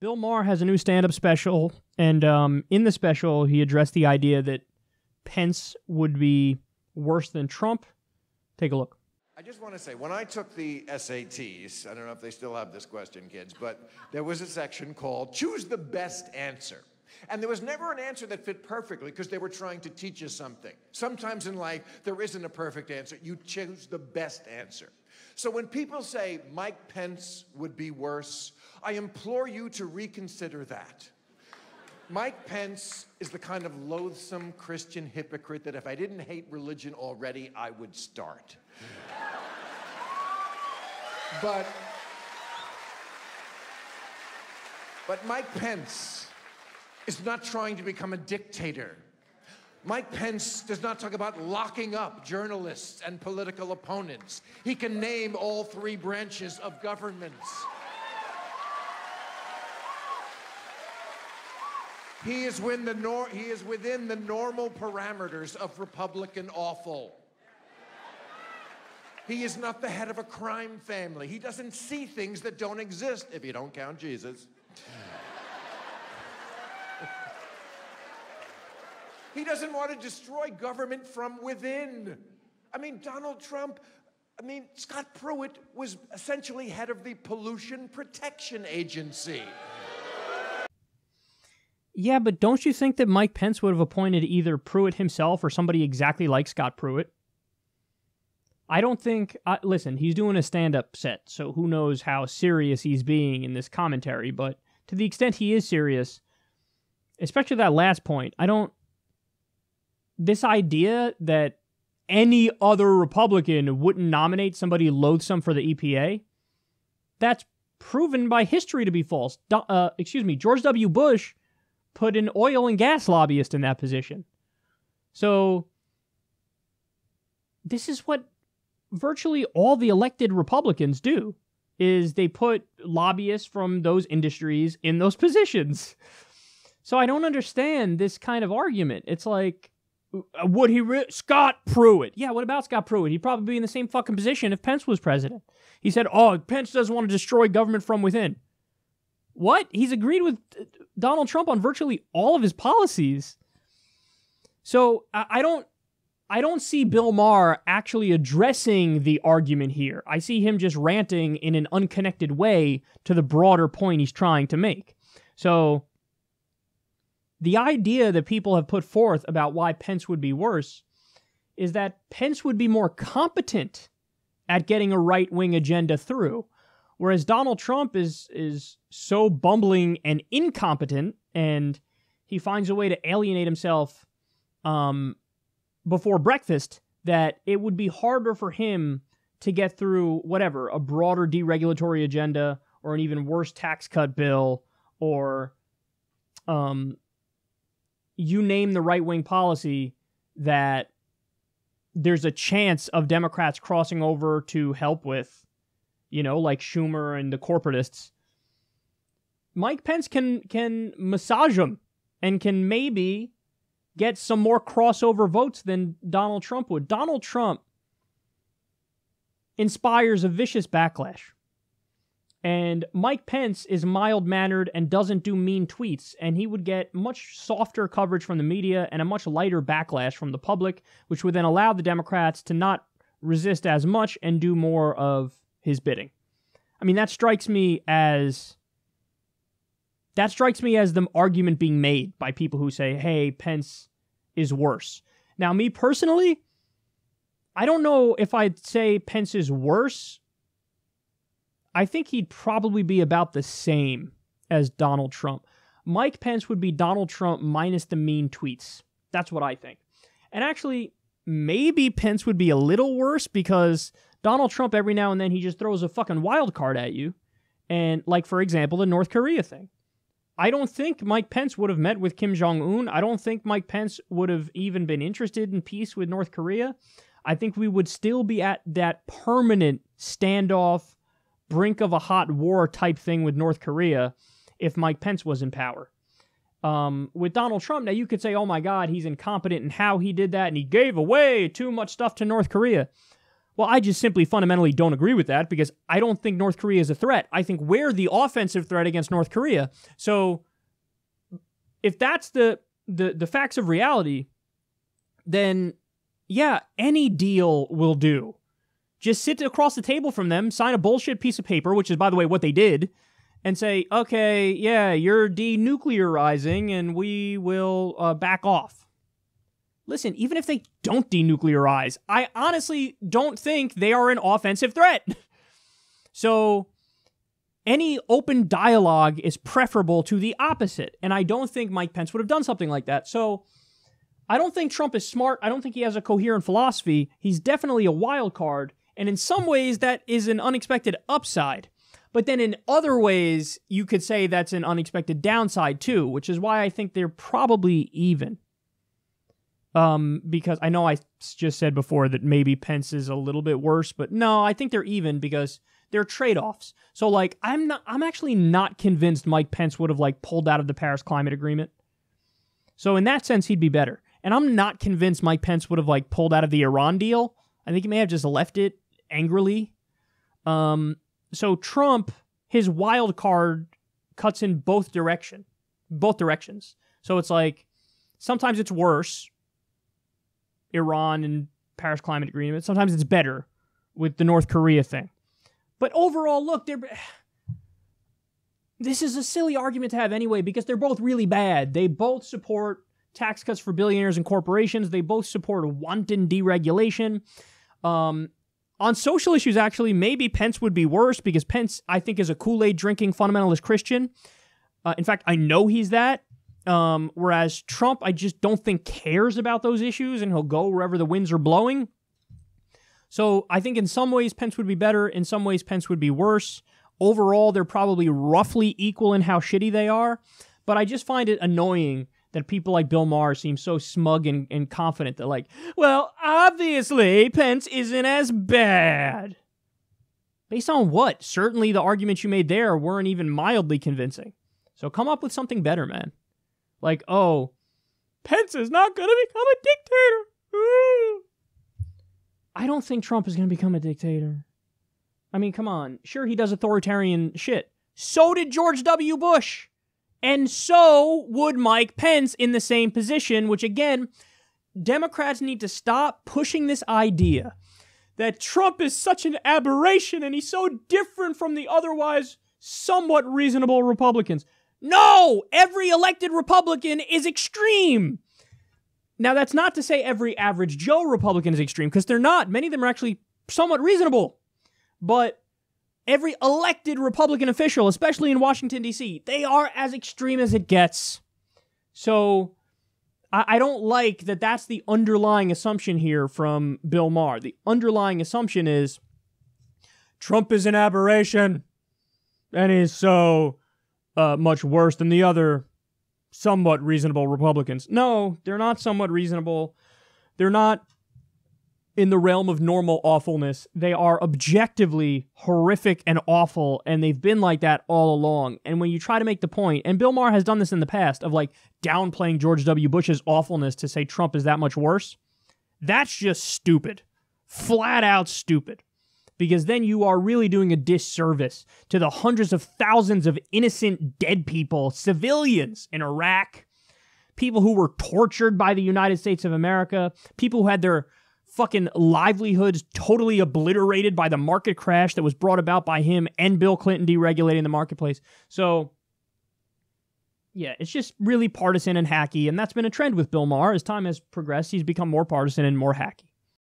Bill Maher has a new stand-up special, and in the special, he addressed the idea that Pence would be worse than Trump. Take a look. I just want to say, when I took the SATs, I don't know if they still have this question, kids, but there was a section called Choose the Best Answer. And there was never an answer that fit perfectly because they were trying to teach us something. Sometimes in life, there isn't a perfect answer. You choose the best answer. So when people say Mike Pence would be worse, I implore you to reconsider that. Mike Pence is the kind of loathsome Christian hypocrite that if I didn't hate religion already, I would start. But Mike Pence is not trying to become a dictator. Mike Pence does not talk about locking up journalists and political opponents. He can name all three branches of government. He is within the normal parameters of Republican awful. He is not the head of a crime family. He doesn't see things that don't exist, if you don't count Jesus. He doesn't want to destroy government from within. I mean, Donald Trump, Scott Pruitt was essentially head of the Pollution Protection Agency. Yeah, but don't you think that Mike Pence would have appointed either Pruitt himself or somebody exactly like Scott Pruitt? I don't think... listen, he's doing a stand-up set, so who knows how serious he's being in this commentary, but to the extent he is serious, especially that last point, this idea that any other Republican wouldn't nominate somebody loathsome for the EPA, that's proven by history to be false. George W. Bush put an oil and gas lobbyist in that position. So this is what virtually all the elected Republicans do, is they put lobbyists from those industries in those positions. So I don't understand this kind of argument. It's like, would he... Scott Pruitt. Yeah, what about Scott Pruitt? He'd probably be in the same fucking position if Pence was president. He said, Pence doesn't want to destroy government from within. What? He's agreed with Donald Trump on virtually all of his policies. So I don't see Bill Maher actually addressing the argument here. I see him just ranting in an unconnected way to the broader point he's trying to make. So the idea that people have put forth about why Pence would be worse is that Pence would be more competent at getting a right-wing agenda through, whereas Donald Trump is so bumbling and incompetent, and he finds a way to alienate himself before breakfast, that it would be harder for him to get through whatever, a broader deregulatory agenda, or an even worse tax cut bill, or you name the right-wing policy that there's a chance of Democrats crossing over to help with, like Schumer and the corporatists. Mike Pence can massage them and can maybe get some more crossover votes than Donald Trump would. Donald Trump inspires a vicious backlash. And Mike Pence is mild-mannered and doesn't do mean tweets, and he would get much softer coverage from the media and a much lighter backlash from the public, which would then allow the Democrats to not resist as much and do more of his bidding. That strikes me as the argument being made by people who say, hey, Pence is worse. Now, me personally, I don't know if I'd say Pence is worse. I think he'd probably be about the same as Donald Trump. Mike Pence would be Donald Trump minus the mean tweets. That's what I think. And actually, maybe Pence would be a little worse because Donald Trump, every now and then, he just throws a fucking wild card at you. And, like, for example, the North Korea thing. I don't think Mike Pence would have met with Kim Jong-un. I don't think Mike Pence would have even been interested in peace with North Korea. I think we would still be at that permanent standoff, brink of a hot war type thing with North Korea if Mike Pence was in power. With Donald Trump, now you could say, oh my God, he's incompetent in how he did that and he gave away too much stuff to North Korea. Well, I just simply fundamentally don't agree with that because I don't think North Korea is a threat. I think we're the offensive threat against North Korea. So if that's the facts of reality, then yeah, any deal will do. Just sit across the table from them, sign a bullshit piece of paper, which is, by the way, what they did, and say, okay, yeah, you're denuclearizing and we will back off. Listen, even if they don't denuclearize, I honestly don't think they are an offensive threat. So any open dialogue is preferable to the opposite, and I don't think Mike Pence would have done something like that. So I don't think Trump is smart. I don't think he has a coherent philosophy. He's definitely a wild card, and in some ways that is an unexpected upside. But then in other ways, you could say that's an unexpected downside too, which is why I think they're probably even. Because I know I just said before that maybe Pence is a little bit worse, but no, I think they're even because they're trade-offs. So like, I'm actually not convinced Mike Pence would have like pulled out of the Paris Climate Agreement. So in that sense, he'd be better. And I'm not convinced Mike Pence would have like pulled out of the Iran deal. I think he may have just left it angrily. So Trump, his wild card cuts in both directions. So it's like, sometimes it's worse, Iran and Paris Climate Agreement. Sometimes it's better with the North Korea thing. But overall, look, this is a silly argument to have anyway because they're both really bad. They both support tax cuts for billionaires and corporations. They both support wanton deregulation. On social issues, actually, maybe Pence would be worse because Pence, I think, is a Kool-Aid drinking fundamentalist Christian. In fact, I know he's that. Whereas Trump, I just don't think cares about those issues and he'll go wherever the winds are blowing. So I think in some ways Pence would be better. In some ways Pence would be worse. Overall, they're probably roughly equal in how shitty they are. But I just find it annoying that people like Bill Maher seem so smug and confident that like, well, obviously Pence isn't as bad. Based on what? Certainly the arguments you made there weren't even mildly convincing. So come up with something better, man. Like, oh, Pence is not going to become a dictator. Ooh. I don't think Trump is going to become a dictator. I mean, come on. Sure, he does authoritarian shit. So did George W. Bush. And so would Mike Pence in the same position, which again, Democrats need to stop pushing this idea that Trump is such an aberration and he's so different from the otherwise somewhat reasonable Republicans. No! Every elected Republican is extreme! Now, that's not to say every average Joe Republican is extreme, because they're not. Many of them are actually somewhat reasonable. But every elected Republican official, especially in Washington, D.C., they are as extreme as it gets. So, I don't like that that's the underlying assumption here from Bill Maher. The underlying assumption is Trump is an aberration and is so much worse than the other somewhat reasonable Republicans. No, they're not somewhat reasonable. They're not in the realm of normal awfulness. They are objectively horrific and awful, and they've been like that all along. And when you try to make the point, and Bill Maher has done this in the past, of like downplaying George W. Bush's awfulness to say Trump is that much worse, that's just stupid. Flat out stupid. Because then you are really doing a disservice to the hundreds of thousands of innocent dead people, civilians in Iraq, people who were tortured by the United States of America, people who had their fucking livelihoods totally obliterated by the market crash that was brought about by him and Bill Clinton deregulating the marketplace. So, yeah, it's just really partisan and hacky, and that's been a trend with Bill Maher. As time has progressed, he's become more partisan and more hacky.